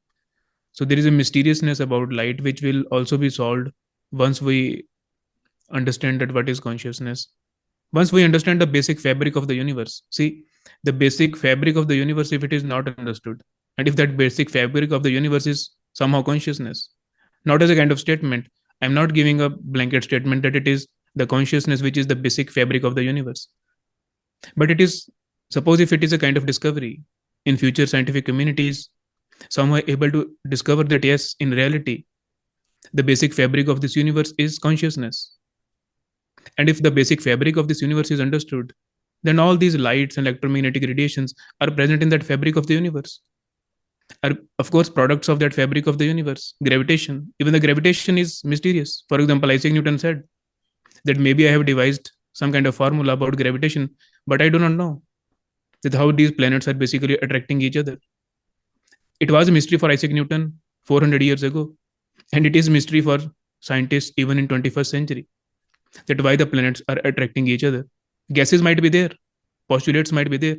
So there is a mysteriousness about light which will also be solved once we understand that what is consciousness. Once we understand the basic fabric of the universe. See, the basic fabric of the universe, if it is not understood, and if that basic fabric of the universe is somehow consciousness, not as a kind of statement, I'm not giving a blanket statement that it is the consciousness which is the basic fabric of the universe, but it is, suppose if it is a kind of discovery in future scientific communities, somehow able to discover that yes, in reality, the basic fabric of this universe is consciousness. And if the basic fabric of this universe is understood, then all these lights and electromagnetic radiations are present in that fabric of the universe, are of course products of that fabric of the universe. Gravitation, even the gravitation is mysterious. For example, Isaac Newton said that maybe I have devised some kind of formula about gravitation, but I do not know. that how these planets are basically attracting each other. It was a mystery for Isaac Newton 400 years ago, and it is a mystery for scientists even in 21st century, that why the planets are attracting each other. Gases might be there, postulates might be there,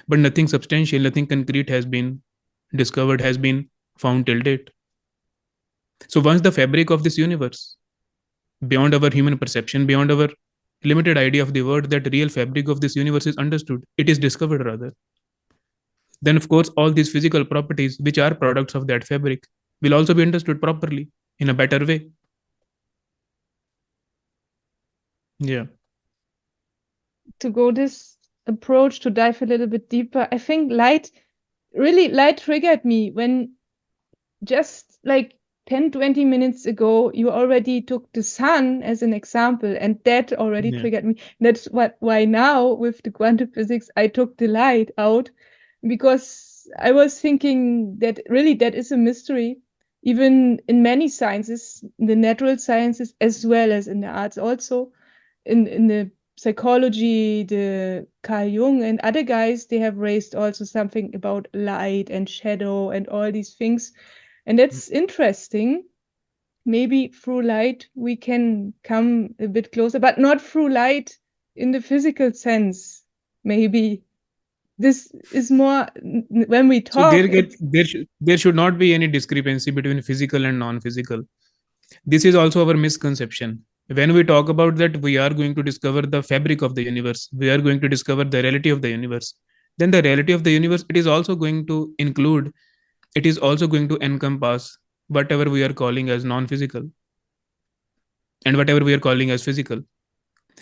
but nothing substantial, nothing concrete has been discovered, has been found till date. So once the fabric of this universe, beyond our human perception, beyond our limited idea of the world, that real fabric of this universe is understood, it is discovered rather, then of course all these physical properties which are products of that fabric will also be understood properly in a better way. Yeah. To go this approach, to dive a little bit deeper, I think light triggered me when just like 10, 20 minutes ago, you already took the sun as an example, and that already Yeah. triggered me. That's why now with the quantum physics, I took the light out, because I was thinking that really that is a mystery, even in many sciences, the natural sciences as well as in the arts, also in the psychology, the Carl Jung and other guys, they have raised also something about light and shadow and all these things. And that's interesting. Maybe through light we can come a bit closer, but not through light in the physical sense. Maybe this is more when we So talk, it's there should not be any discrepancy between physical and non-physical. This is also our misconception. When we talk about that we are going to discover the fabric of the universe, we are going to discover the reality of the universe, then the reality of the universe, it is also going to include, it is also going to encompass whatever we are calling as non-physical and whatever we are calling as physical.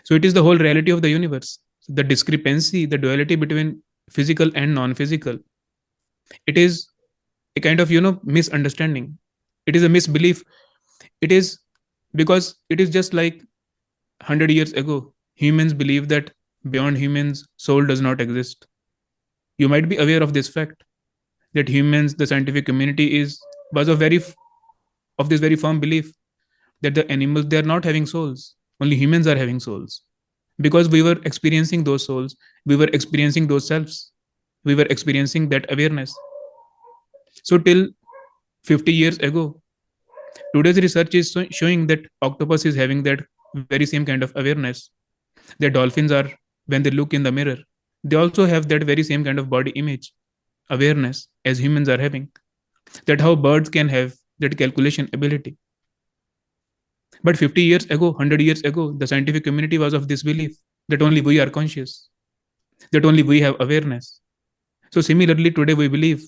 So it is the whole reality of the universe. So the discrepancy, the duality between physical and non-physical, it is a kind of misunderstanding. It is a misbelief. It is because it is just like 100 years ago humans believe that beyond humans soul does not exist. You might be aware of this fact, that humans, the scientific community, is was of this very firm belief that the animals, they are not having souls, only humans are having souls, because we were experiencing those souls, we were experiencing those selves, we were experiencing that awareness. So till 50 years ago, today's research is showing that octopus is having that very same kind of awareness. The dolphins are, when they look in the mirror, they also have that very same kind of body image awareness as humans are having. That how birds can have that calculation ability. But 50 years ago, 100 years ago, the scientific community was of this belief that only we are conscious, that only we have awareness. So similarly, today we believe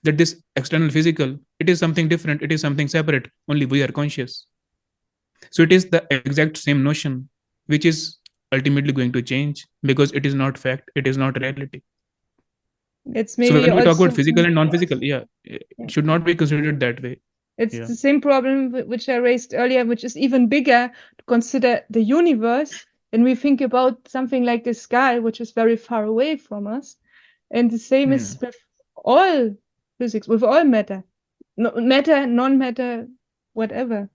that this external physical, it is something different, it is something separate, only we are conscious. So it is the exact same notion which is ultimately going to change, because it is not fact, it is not reality. it's So when maybe we talk about also, physical and non-physical, yeah, yeah, it should not be considered that way. it's Yeah. the same problem which I raised earlier, which is even bigger, to consider the universe. And we think about something like the sky, which is very far away from us. And the same Yeah. is with all physics, with all matter, no, matter, non-matter, whatever.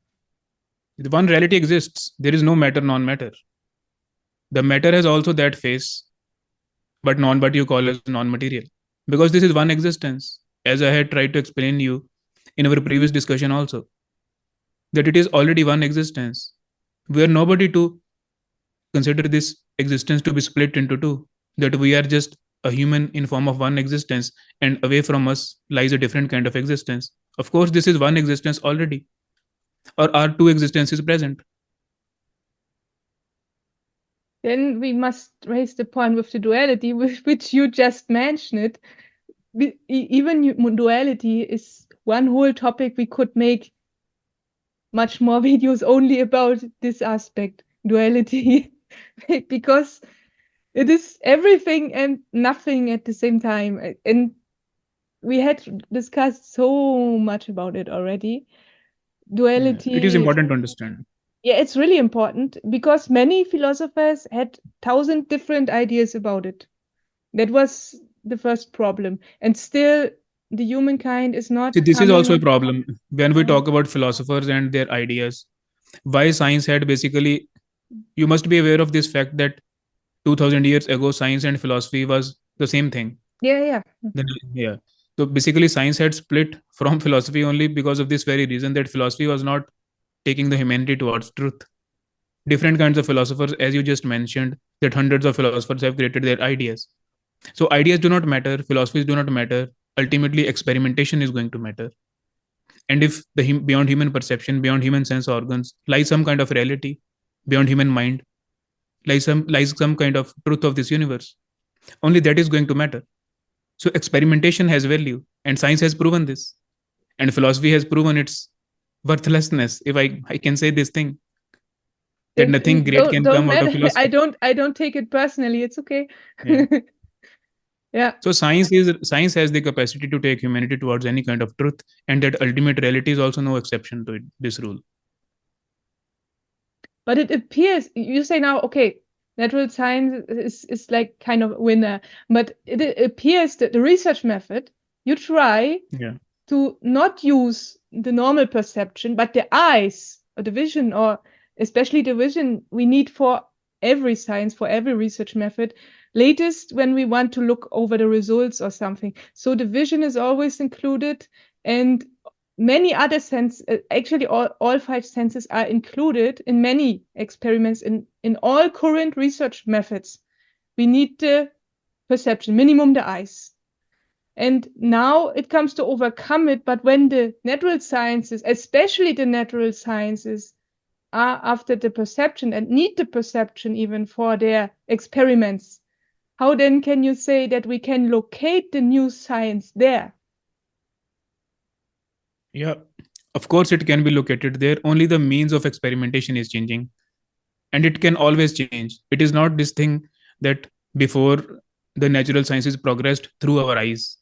The one reality exists, there is no matter non-matter. The matter has also that face, but non, what you call as non-material, because this is one existence, as I had tried to explain you in our previous discussion also, that it is already one existence. We are nobody to consider this existence to be split into two, that we are just a human in form of one existence, and away from us lies a different kind of existence. Of course this is one existence already, or are two existences present? Then we must raise the point with the duality, with which you just mentioned. Even duality is one whole topic. We could make much more videos only about this aspect, duality, because it is everything and nothing at the same time. And we had discussed so much about it already. Yeah, it is Duality, important to understand. yeah, it's really important because many philosophers had thousand different ideas about it. That was the first problem. And still, the humankind is See, not this is also a coming. problem when we Yeah. talk about philosophers and their ideas. Why science had basically, you must be aware of this fact that 2000 years ago, science and philosophy was the same thing. Yeah. Then, yeah. So basically, science had split from philosophy only because of this very reason, that philosophy was not taking the humanity towards truth. Different kinds of philosophers, as you just mentioned, that hundreds of philosophers have created their ideas. So ideas do not matter, philosophies do not matter. Ultimately, experimentation is going to matter. And if beyond human perception, beyond human sense organs, lies some kind of reality, beyond human mind, lies some kind of truth of this universe, only that is going to matter. So experimentation has value, and science has proven this, and philosophy has proven its worthlessness, if I can say this thing, that nothing great can Don't come out of matter. I philosophy. don't take it personally. It's okay. Yeah. Yeah. So science has the capacity to take humanity towards any kind of truth, and that ultimate reality is also no exception to this rule. But it appears you say now, okay, natural science is like kind of winner, but it appears that the research method you try Yeah. to not use the normal perception, but the eyes or the vision, or especially the vision we need for every science, for every research method, latest when we want to look over the results or something. So the vision is always included, and many other sense, actually all five senses are included in many experiments, in all current research methods. We need the perception, minimum the eyes. And now it comes to overcome it. But when the natural sciences, especially the natural sciences, are after the perception and need the perception even for their experiments, how then can you say that we can locate the new science there? Yeah. Of course, it can be located there. Only the means of experimentation is changing, and it can always change. It is not this thing that before the natural sciences progressed through our eyes,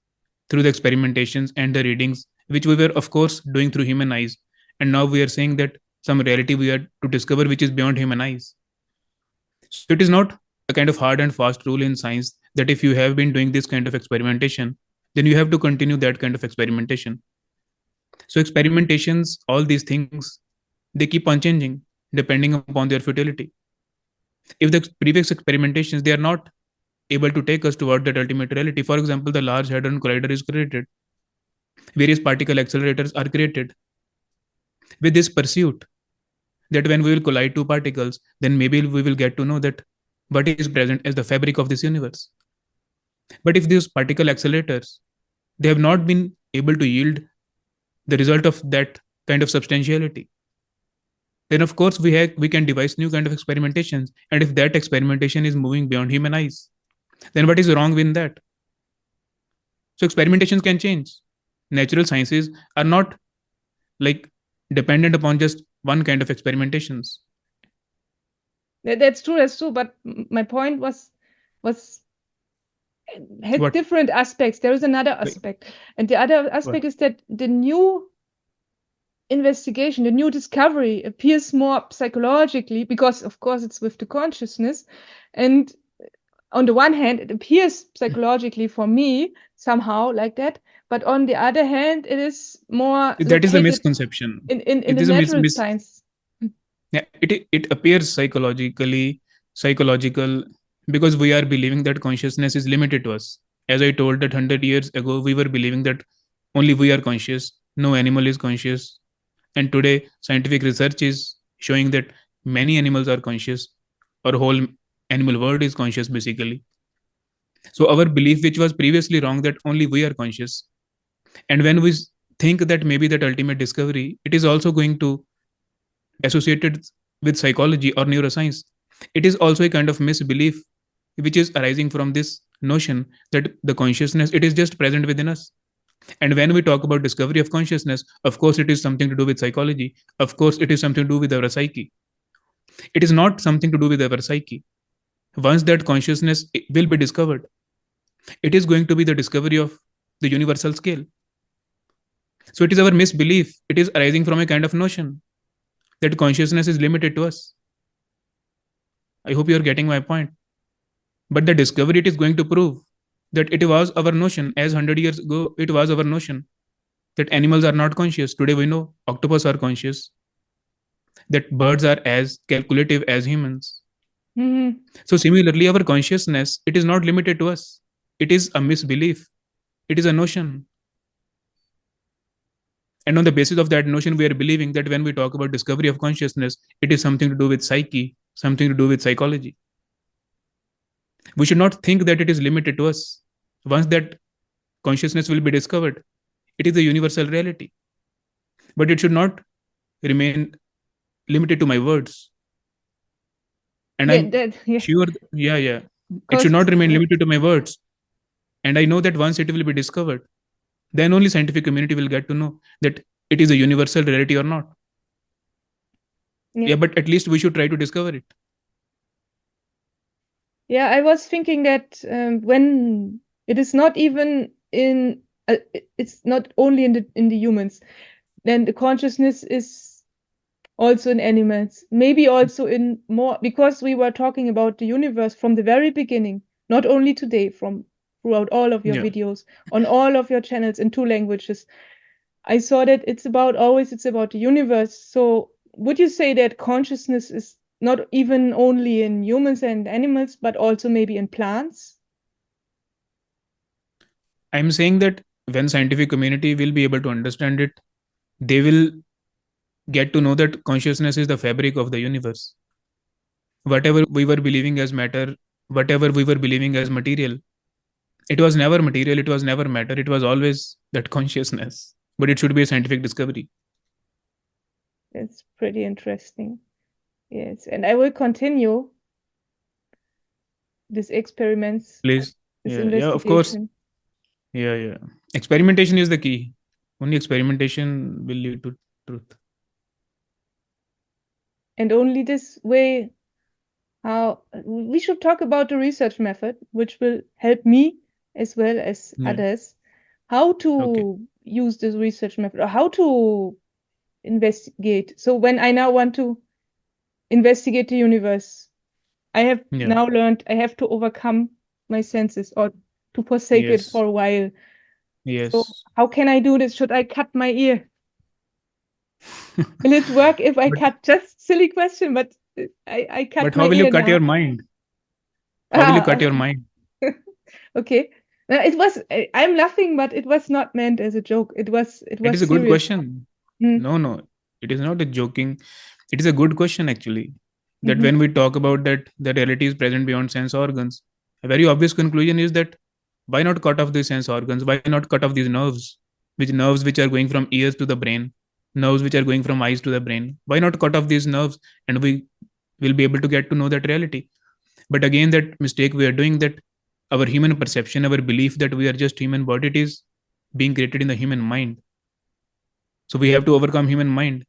through the experimentations and the readings, which we were, of course, doing through human eyes. And now we are saying that some reality we are to discover which is beyond human eyes. So it is not a kind of hard and fast rule in science that if you have been doing this kind of experimentation, then you have to continue that kind of experimentation. So experimentations, all these things, they keep on changing depending upon their futility. If the previous experimentations, they are not able to take us toward that ultimate reality, for example, the Large Hadron Collider is created, various particle accelerators are created with this pursuit that when we will collide two particles, then maybe we will get to know that what is present as the fabric of this universe. But if these particle accelerators, they have not been able to yield the result of that kind of substantiality, then of course we can devise new kind of experimentations. And if that experimentation is moving beyond human eyes, then what is wrong with that? So experimentations can change. Natural sciences are not like dependent upon just one kind of experimentations. That's true. That's true. But my point was had What? different aspects. There is another Like aspect, and the other what? aspect is that the new investigation, the new discovery appears more psychologically, because of course it's with the consciousness. And on the one hand, it appears psychologically for me somehow like that, but on the other hand, it is more That is the located misconception. in It the is a natural science. yeah, it appears psychological, because we are believing that consciousness is limited to us. As I told, that 100 years ago we were believing that only we are conscious, no animal is conscious. And today scientific research is showing that many animals are conscious, or whole animal world is conscious basically. So our belief, which was previously wrong, that only we are conscious, and when we think that maybe that ultimate discovery, it is also going to associated with psychology or neuroscience, it is also a kind of misbelief which is arising from this notion that the consciousness, it is just present within us. And when we talk about discovery of consciousness, of course it is something to do with psychology, of course it is something to do with our psyche. It is not something to do with our psyche. Once that consciousness will be discovered, it is going to be the discovery of the universal scale. So it is our misbelief, it is arising from a kind of notion that consciousness is limited to us. I hope you are getting my point. But the discovery, it is going to prove that it was our notion, as 100 years ago it was our notion that animals are not conscious. Today we know octopus are conscious, that birds are as calculative as humans. So similarly, our consciousness, it is not limited to us. It is a misbelief. It is a notion. And on the basis of that notion, we are believing that when we talk about discovery of consciousness, it is something to do with psyche, something to do with psychology. We should not think that it is limited to us. Once that consciousness will be discovered, it is a universal reality. But it should not remain limited to my words. And Yeah, I'm that, yeah, sure, yeah, it should because not remain limited to my words. And I know that once it will be discovered, then only scientific community will get to know that it is a universal reality or not. yeah, Yeah, but at least we should try to discover it. yeah, I was thinking that when it is not even in, it's not only in the humans, then the consciousness is also in animals, maybe also in more, because we were talking about the universe from the very beginning, not only today, from throughout all of your Yeah. videos, on all of your channels in 2 languages. I saw that it's about the universe. So would you say that consciousness is not even only in humans and animals, but also maybe in plants? I'm saying that when scientific community will be able to understand it, they will get to know that consciousness is the fabric of the universe. Whatever we were believing as matter, whatever we were believing as material, it was never material, it was never matter, it was always that consciousness. But it should be a scientific discovery. It's pretty interesting. Yes, and I will continue these experiments, Please. this Yeah, of course. investigation. Yeah. Experimentation is the key. Only experimentation will lead to truth. And only this way, how we should talk about the research method, which will help me as well as Yeah. others, how Okay. to use this research method or how to investigate. So when I now want to investigate the universe, I have Yeah. now learned I have to overcome my senses or to forsake it Yes. for a while. So Yes. how can I do this? Should I cut my ear? Will it work if I but cut? Just silly question, but I cut but my how will you ear cut your now. mind? How will you cut Ah, your mind? okay. It was I'm laughing, but it was not meant as a joke. It It was is a good serious. question. Mm, No, it is not a joking. It is a good question actually. That mhm. when we talk about that the reality is present beyond sense organs, a very obvious conclusion is that why not cut off these sense organs? Why not cut off these nerves? Which nerves which are going from ears to the brain, nerves which are going from eyes to the brain. Why not cut off these nerves and we will be able to get to know that reality? But again, that mistake we are doing, that our human perception, our belief that we are just human body, it is being created in the human mind. So we have to overcome human mind,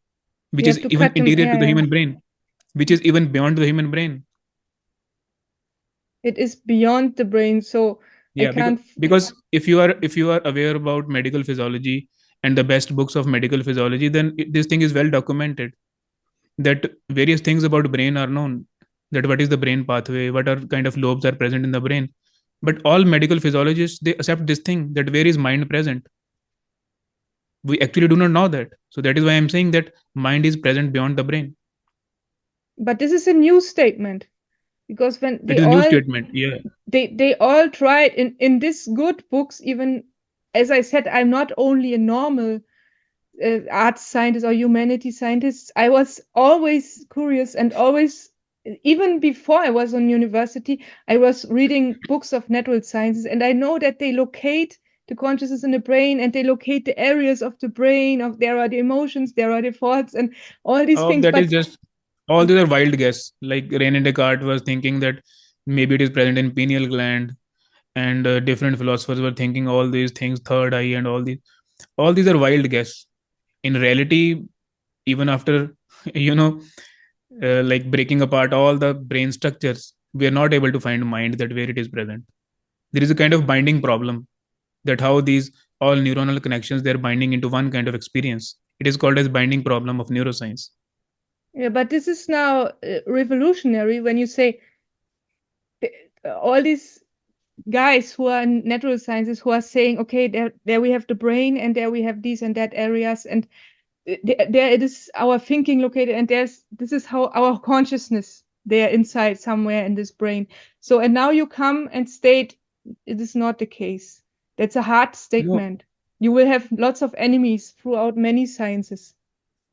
which You is have to even cut them. interior Yeah, to the yeah. human brain, which is even beyond the human brain. It is beyond the brain, so I Yeah, can't. because if you are aware about medical physiology and the best books of medical physiology, then this thing is well documented, that various things about brain are known, that what is the brain pathway, what are kind of lobes are present in the brain. But all medical physiologists, they accept this thing, that where is mind present? We actually do not know that. So that is why I'm saying that mind is present beyond the brain. But this is a new statement because when It is a new statement. Yeah. they all tried in this good books, even as I said, I'm not only a normal arts scientist or humanity scientist. I was always curious and always, even before I was on university, I was reading books of natural sciences, and I know that they locate the consciousness in the brain and they locate the areas of the brain of there are the emotions, there are the thoughts, and all these things. That But is just, all these are wild guess. Like Rene Descartes was thinking that maybe it is present in pineal gland, and different philosophers were thinking all these things, third eye, and all these are wild guess. In reality, even after you know, like breaking apart all the brain structures, we are not able to find mind that where it is present. There is a kind of binding problem, that how these all neuronal connections, they're binding into one kind of experience. It is called as binding problem of neuroscience. yeah, but this is now revolutionary when you say all these guys who are in natural sciences who are saying, okay, there we have the brain and there we have these and that areas, and there it is our thinking located, and there's this is how our consciousness. there inside somewhere in this brain. So, and now you come and state it is not the case. That's a hard No, statement. You will have lots of enemies throughout many sciences.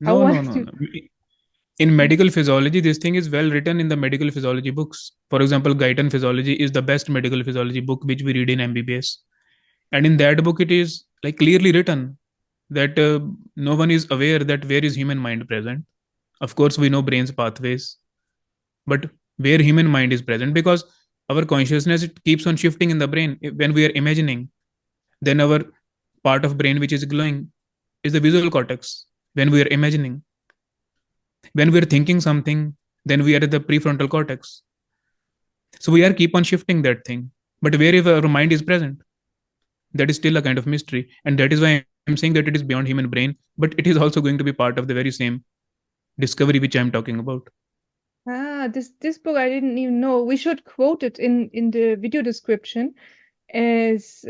How no, no, want no, you? no. In medical physiology, this thing is well written in the medical physiology books. For example, Guyton Physiology is the best medical physiology book which we read in MBBS. And in that book, it is like clearly written that no one is aware that where is human mind present. Of course, we know brain's pathways, but where human mind is present, because our consciousness, it keeps on shifting in the brain. When we are imagining, then our part of brain which is glowing is the visual cortex. When we are imagining, when we are thinking something, then we are at the prefrontal cortex. So we are keep on shifting that thing, but wherever our mind is present, that is still a kind of mystery. And that is why I'm saying that it is beyond human brain, but it is also going to be part of the very same discovery which I'm talking about. This book I didn't even know. We should quote it in the video description as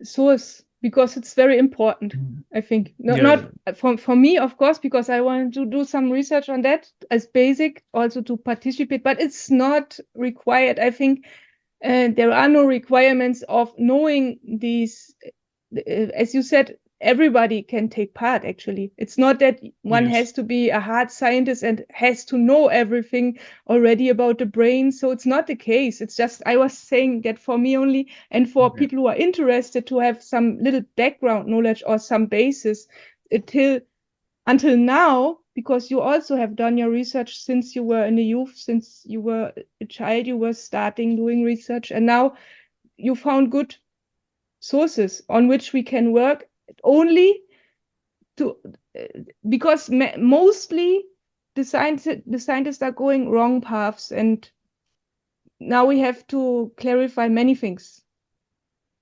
source because it's very important. I think Yeah, not for me, of course, because I want to do some research on that as basic, also to participate, but it's not required. I think there are no requirements of knowing these. As you said, everybody can take part. Actually, it's not that one yes, has to be a hard scientist and has to know everything already about the brain. So it's not the case. It's just I was saying that for me only, and for yeah, people who are interested to have some little background knowledge or some basis until now, because you also have done your research since you were in the youth, since you were a child, you were starting doing research, and now you found good sources on which we can work only to because mostly the scientists are going wrong paths, and now we have to clarify many things.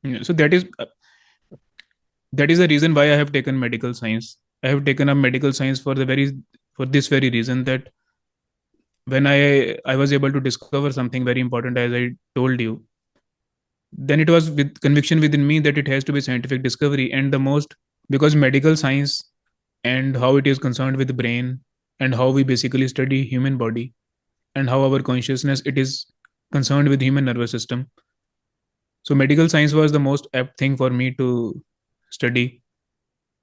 yeah. So that is the reason why I have taken medical science. I have taken up medical science for this very reason, that when I was able to discover something very important, as I told you, then it was with conviction within me that it has to be scientific discovery. And the most, because medical science and how it is concerned with the brain, and how we basically study human body, and how our consciousness, it is concerned with human nervous system. So medical science was the most apt thing for me to study.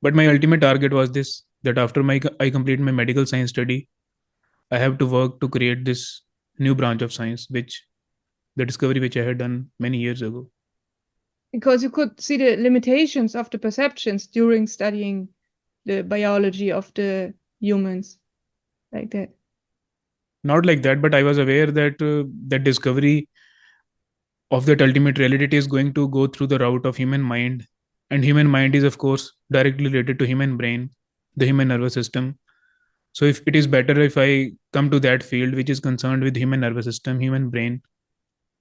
But my ultimate target was this, that after I complete my medical science study, I have to work to create this new branch of science, which the discovery which I had done many years ago. Because you could see the limitations of the perceptions during studying the biology of the humans, like that. Not like that, but I was aware that that discovery of that ultimate reality is going to go through the route of human mind. And human mind is, of course, directly related to human brain, the human nervous system. So if it is better if I come to that field which is concerned with human nervous system, human brain.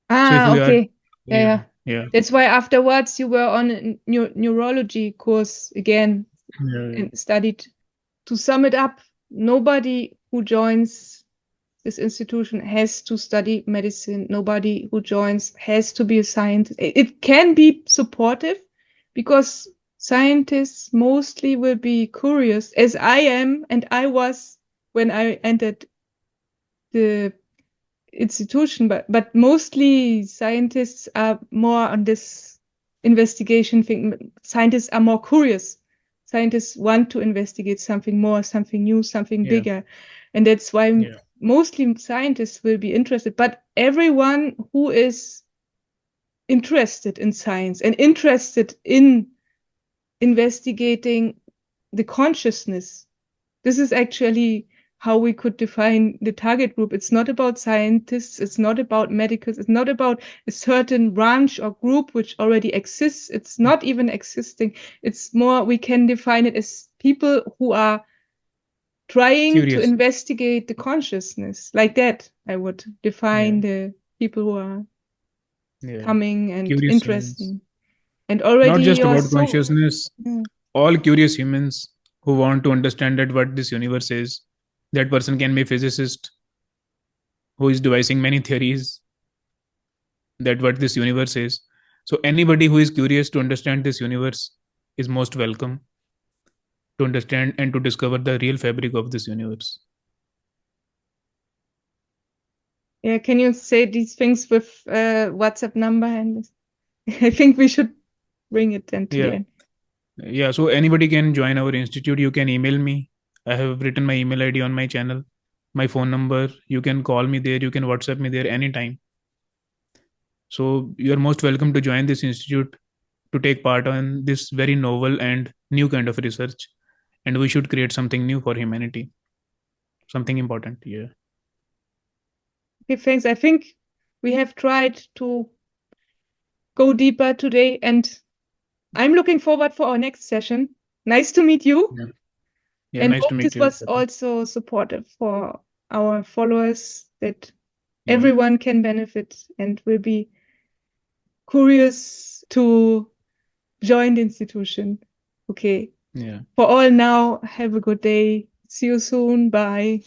So if we are, Okay. Yeah, yeah, yeah. yeah, That's why afterwards you were on a neurology course again yeah, yeah, and studied. To sum it up, nobody who joins this institution has to study medicine. Nobody who joins has to be a scientist. It can be supportive because scientists mostly will be curious, as I am and I was when I entered the institution, but mostly scientists are more on this investigation thing. Scientists are more curious. Scientists want to investigate something more, something new, something yeah, bigger, and that's why yeah. mostly scientists will be interested. But everyone who is interested in science and interested in investigating the consciousness, this is actually how we could define the target group. It's not about scientists, it's not about medicals, it's not about a certain branch or group which already exists. It's not even existing. It's more, we can define it as people who are trying to Curious. investigate the consciousness. Like that, I would Yeah, define the people who are yeah. coming and Curious humans. interesting. And Not already just you're about so. consciousness, Mm. all curious humans who want to understand that what this universe is. That person can be a physicist who is devising many theories that what this universe is. So anybody who is curious to understand this universe is most welcome to understand and to discover the real fabric of this universe. Yeah, can you say these things with WhatsApp number? And I think we should bring it then to the Yeah. end. Yeah. So anybody can join our institute. You can email me. I have written my email ID on my channel, my phone number. You can call me there. You can WhatsApp me there anytime. So you are most welcome to join this institute to take part on this very novel and new kind of research. And we should create something new for humanity, something important. Yeah. Okay, thanks. I think we have tried to go deeper today, and I'm looking forward for our next session. Nice to meet you, Yeah. Yeah. and Nice to hope meet this you. was also supportive for our followers, that Yeah. everyone can benefit and will be curious to join the institution. Okay. Yeah. For all now, have a good day. See you soon. Bye.